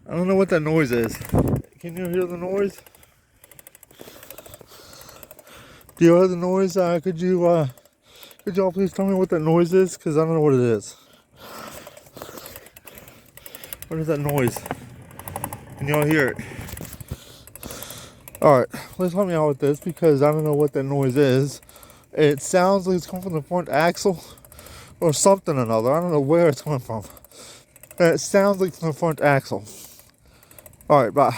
I don't know what that noise is. Can you hear the noise? Do you hear the noise? Could y'all please tell me what that noise is? Because I don't know what it is. What is that noise? Can y'all hear it? Alright, let's help me out with this because I don't know what that noise is. It sounds like it's coming from the front axle or something or another. I don't know where it's coming from. It sounds like from the front axle. Alright, bye.